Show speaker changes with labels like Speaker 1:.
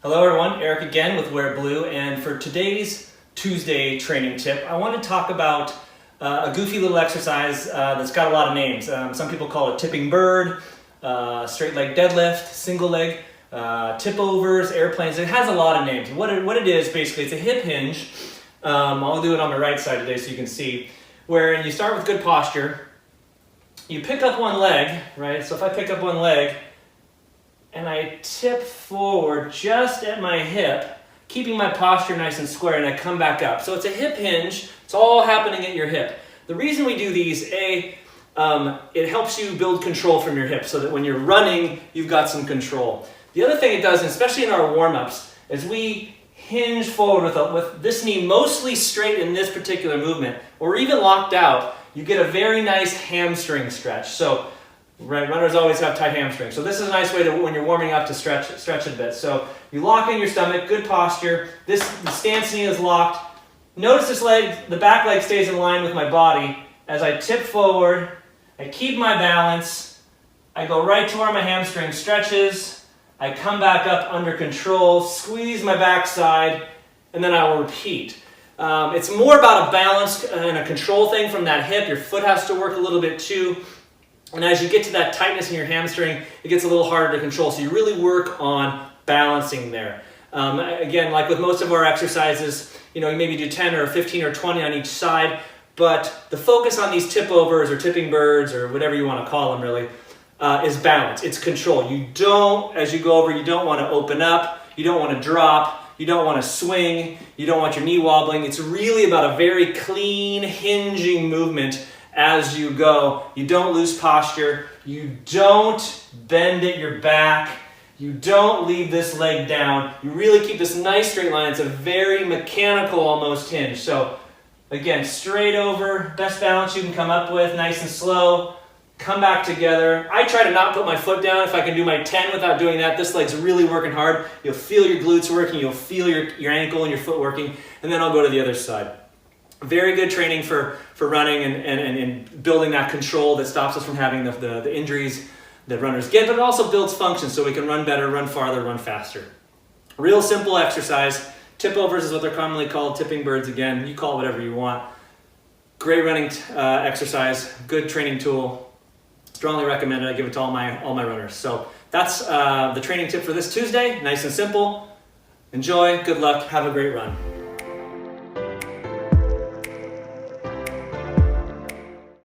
Speaker 1: Hello everyone, Eric again with Wear Blue, and for today's Tuesday training tip, I want to talk about a goofy little exercise that's got a lot of names. Some people call it tipping bird, straight leg deadlift, single leg, tip overs, airplanes. It has a lot of names. What it is basically, it's a hip hinge. I'll do it on my right side today so you can see, where you start with good posture. You pick up one leg, right? So if I pick up one leg, and I tip forward just at my hip, keeping my posture nice and square, and I come back up. So it's a hip hinge. It's all happening at your hip. The reason we do these, it helps you build control from your hips so that when you're running, you've got some control. The other thing it does, especially in our warm-ups, is we hinge forward with this knee mostly straight in this particular movement, or even locked out. You get a very nice hamstring stretch. So right, runners always have tight hamstrings. So this is a nice way to, when you're warming up, to stretch it a bit. So you lock in your stomach, good posture. The stance knee is locked. Notice this leg, the back leg stays in line with my body. As I tip forward, I keep my balance. I go right to where my hamstring stretches. I come back up under control, squeeze my backside, and then I will repeat. It's more about a balance and a control thing from that hip. Your foot has to work a little bit too. And as you get to that tightness in your hamstring, it gets a little harder to control. So you really work on balancing there. Again, like with most of our exercises, you maybe do 10 or 15 or 20 on each side. But the focus on these tip overs or tipping birds or whatever you want to call them really is balance. It's control. You don't, as you go over, you don't want to open up. You don't want to drop. You don't want to swing. You don't want your knee wobbling. It's really about a very clean, hinging movement. As you go, you don't lose posture, you don't bend at your back, you don't leave this leg down, you really keep this nice straight line. It's a very mechanical almost hinge. So again, straight over, best balance you can come up with, nice and slow, come back together. I try to not put my foot down. If I can do my 10 without doing that, this leg's really working hard. You'll feel your glutes working, you'll feel your ankle and your foot working, and then I'll go to the other side. Very good training for running and building that control that stops us from having the injuries that runners get, but it also builds function so we can run better, run farther, run faster. Real simple exercise. Tip overs is what they're commonly called, tipping birds again. You call it whatever you want. Great running exercise, good training tool. Strongly recommend it. I give it to all my runners. So that's the training tip for this Tuesday. Nice and simple. Enjoy, good luck, have a great run.